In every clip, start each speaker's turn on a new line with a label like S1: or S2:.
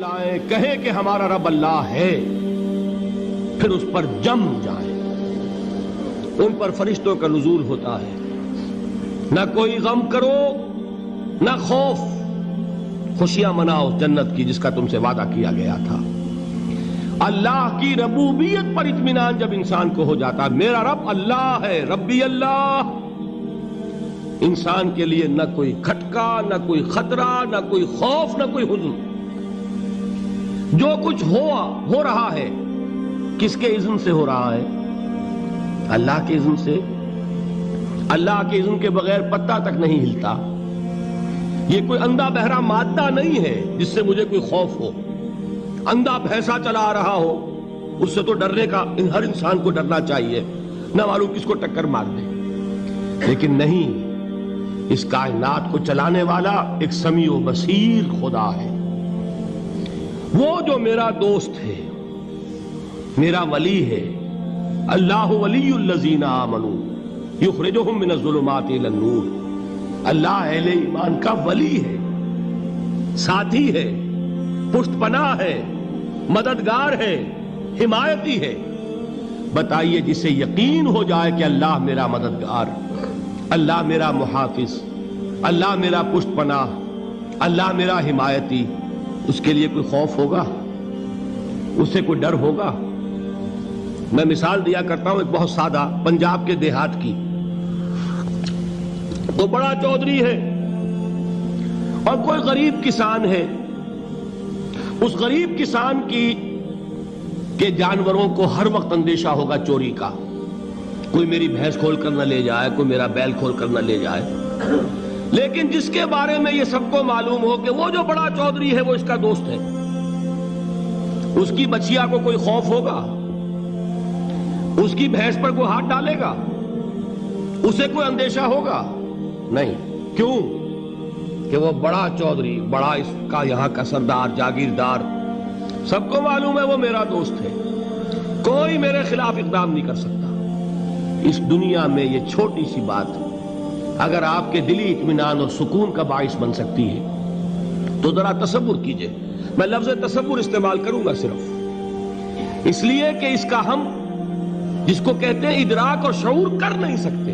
S1: لائیں کہیں کہ ہمارا رب اللہ ہے، پھر اس پر جم جائیں۔ ان پر فرشتوں کا نزول ہوتا ہے، نہ کوئی غم کرو نہ خوف، خوشیاں مناؤ جنت کی جس کا تم سے وعدہ کیا گیا تھا۔ اللہ کی ربوبیت پر اطمینان جب انسان کو ہو جاتا، میرا رب اللہ ہے، ربی اللہ، انسان کے لیے نہ کوئی کھٹکا، نہ کوئی خطرہ، نہ کوئی خوف، نہ کوئی حزن۔ جو کچھ ہو رہا ہے کس کے اذن سے ہو رہا ہے؟ اللہ کے اذن سے۔ اللہ کے اذن کے بغیر پتا تک نہیں ہلتا۔ یہ کوئی اندھا بہرا مادہ نہیں ہے جس سے مجھے کوئی خوف ہو۔ اندھا بھینسا چلا آ رہا ہو اس سے تو ڈرنے کا ہر انسان کو ڈرنا چاہیے، نہ معلوم کس کو ٹکر مار دے۔ لیکن نہیں، اس کائنات کو چلانے والا ایک سمیع و بصیر خدا ہے۔ وہ جو میرا دوست ہے، میرا ولی ہے۔ اللہ ولی الذین آمنوا یخرجہم من الظلمات الی النور۔ اللہ اہل ایمان کا ولی ہے، ساتھی ہے، پشت پناہ ہے، مددگار ہے، حمایتی ہے۔ بتائیے جسے یقین ہو جائے کہ اللہ میرا مددگار، اللہ میرا محافظ، اللہ میرا پشت پناہ، اللہ میرا حمایتی، اس کے لیے کوئی خوف ہوگا؟ اس سے کوئی ڈر ہوگا؟ میں مثال دیا کرتا ہوں ایک بہت سادہ، پنجاب کے دیہات کی۔ وہ بڑا چودھری ہے اور کوئی غریب کسان ہے۔ اس غریب کسان کے جانوروں کو ہر وقت اندیشہ ہوگا چوری کا، کوئی میری بھینس کھول کر نہ لے جائے، کوئی میرا بیل کھول کر نہ لے جائے۔ لیکن جس کے بارے میں یہ سب کو معلوم ہو کہ وہ جو بڑا چودھری ہے وہ اس کا دوست ہے، اس کی بچیا کو کوئی خوف ہوگا؟ اس کی بھینس پر کوئی ہاتھ ڈالے گا؟ اسے کوئی اندیشہ ہوگا؟ نہیں۔ کیوں؟ کہ وہ بڑا چودھری، بڑا اس کا یہاں کا سردار، جاگیردار، سب کو معلوم ہے وہ میرا دوست ہے، کوئی میرے خلاف اقدام نہیں کر سکتا۔ اس دنیا میں یہ چھوٹی سی بات اگر آپ کے دلی اطمینان اور سکون کا باعث بن سکتی ہے تو ذرا تصور کیجئے۔ میں لفظ تصور استعمال کروں گا صرف اس لیے کہ اس کا ہم جس کو کہتے ہیں ادراک اور شعور کر نہیں سکتے،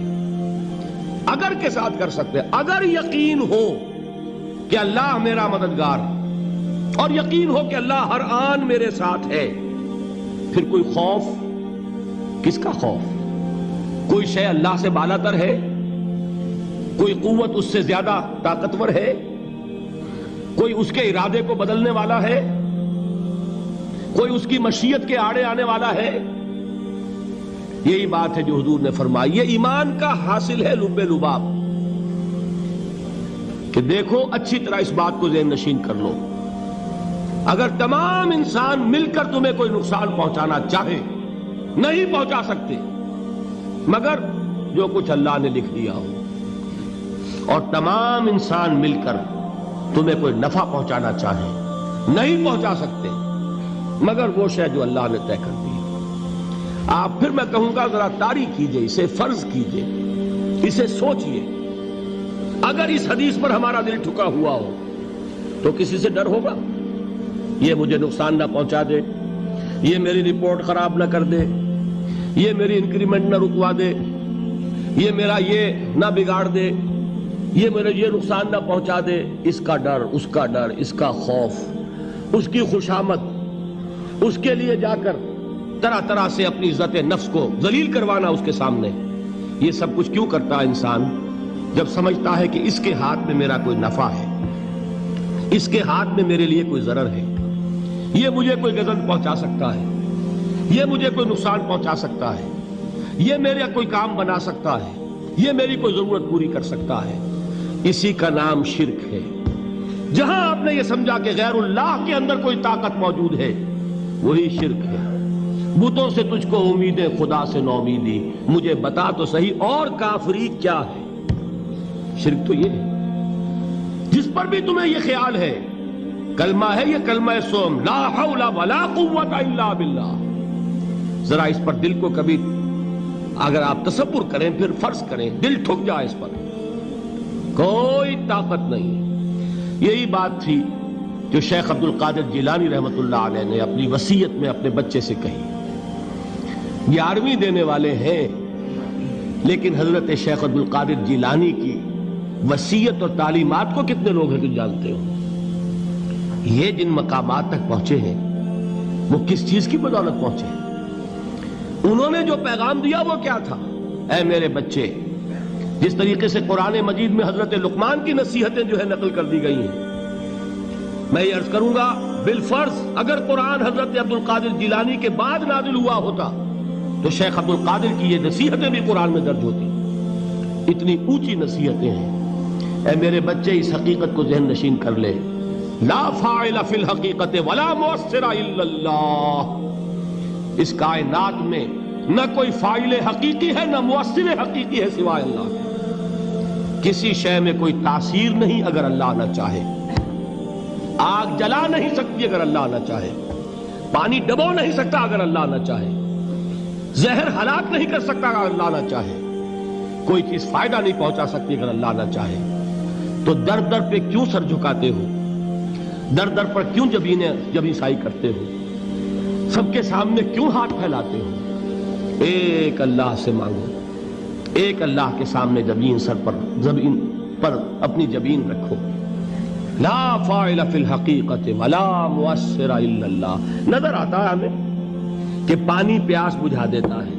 S1: اگر کے ساتھ کر سکتے۔ اگر یقین ہو کہ اللہ میرا مددگار اور یقین ہو کہ اللہ ہر آن میرے ساتھ ہے، پھر کوئی خوف؟ کس کا خوف؟ کوئی شے اللہ سے بالا تر ہے؟ کوئی قوت اس سے زیادہ طاقتور ہے؟ کوئی اس کے ارادے کو بدلنے والا ہے؟ کوئی اس کی مشیت کے آڑے آنے والا ہے؟ یہی بات ہے جو حضور نے فرمائی۔ یہ ایمان کا حاصل ہے لب لباب، کہ دیکھو اچھی طرح اس بات کو ذہن نشین کر لو، اگر تمام انسان مل کر تمہیں کوئی نقصان پہنچانا چاہے نہیں پہنچا سکتے، مگر جو کچھ اللہ نے لکھ دیا ہو، اور تمام انسان مل کر تمہیں کوئی نفع پہنچانا چاہے نہیں پہنچا سکتے، مگر وہ شے جو اللہ نے طے کر دی۔ آپ پھر میں کہوں گا ذرا طاری کیجئے، اسے فرض کیجئے، اسے سوچئے۔ اگر اس حدیث پر ہمارا دل ٹھکا ہوا ہو تو کسی سے ڈر ہوگا؟ یہ مجھے نقصان نہ پہنچا دے، یہ میری رپورٹ خراب نہ کر دے، یہ میری انکریمنٹ نہ رکوا دے، یہ میرا یہ نہ بگاڑ دے، یہ میرے یہ نقصان نہ پہنچا دے۔ اس کا ڈر، اس کا ڈر، اس کا خوف، اس کی خوشامد، اس کے لیے جا کر طرح طرح سے اپنی عزت نفس کو ذلیل کروانا اس کے سامنے، یہ سب کچھ کیوں کرتا ہے انسان؟ جب سمجھتا ہے کہ اس کے ہاتھ میں میرا کوئی نفع ہے، اس کے ہاتھ میں میرے لیے کوئی ضرر ہے، یہ مجھے کوئی غضب پہنچا سکتا ہے، یہ مجھے کوئی نقصان پہنچا سکتا ہے، یہ میرا کوئی کام بنا سکتا ہے، یہ میری کوئی ضرورت پوری کر سکتا ہے، اسی کا نام شرک ہے۔ جہاں آپ نے یہ سمجھا کہ غیر اللہ کے اندر کوئی طاقت موجود ہے، وہی شرک ہے۔ بتوں سے تجھ کو امیدیں، خدا سے نومیدی، مجھے بتا تو صحیح اور کافری کیا ہے؟ شرک تو یہ ہے جس پر بھی تمہیں یہ خیال ہے، کلمہ ہے یہ کلمہ سوم، لا حول ولا قوت الا باللہ، ذرا اس پر دل کو کبھی اگر آپ تصور کریں، پھر فرض کریں، دل ٹھک جائے اس پر، کوئی طاقت نہیں۔ یہی بات تھی جو شیخ عبد القادر جیلانی رحمۃ اللہ علیہ نے اپنی وصیت میں اپنے بچے سے کہی. 11ویں دینے والے ہیں، لیکن حضرت شیخ عبد القادر جیلانی کی وصیت اور تعلیمات کو کتنے لوگ ہیں کہ جانتے ہو؟ یہ جن مقامات تک پہنچے ہیں وہ کس چیز کی بدولت پہنچے ہیں؟ انہوں نے جو پیغام دیا وہ کیا تھا؟ اے میرے بچے، جس طریقے سے قرآن مجید میں حضرت لقمان کی نصیحتیں جو ہے نقل کر دی گئی ہیں، میں یہ عرض کروں گا بالفرض اگر قرآن حضرت عبد القادر جیلانی کے بعد نازل ہوا ہوتا تو شیخ عبد القادر کی یہ نصیحتیں بھی قرآن میں درج ہوتی. اتنی اونچی نصیحتیں ہیں. اے میرے بچے، اس حقیقت کو ذہن نشین کر لے، لا فاعل فی الحقیقت ولا مؤثر الا اللہ. اس کائنات میں نہ کوئی فاعل حقیقی ہے نہ مؤثر حقیقی ہے سوائے اللہ کے. کسی شے میں کوئی تاثیر نہیں اگر اللہ نہ چاہے. آگ جلا نہیں سکتی اگر اللہ نہ چاہے. پانی ڈبو نہیں سکتا اگر اللہ نہ چاہے. زہر ہلاک نہیں کر سکتا اگر اللہ نہ چاہے. کوئی چیز فائدہ نہیں پہنچا سکتی اگر اللہ نہ چاہے. تو در در پہ کیوں سر جھکاتے ہو؟ در در پر کیوں جبیں سائی کرتے ہو؟ سب کے سامنے کیوں ہاتھ پھیلاتے ہو؟ ایک اللہ سے مانگو. ایک اللہ کے سامنے زمین پر اپنی جبین رکھو. لا فاعل فی الحقیقت ولا مؤثر الا اللہ. نظر آتا ہے ہمیں کہ پانی پیاس بجھا دیتا ہے،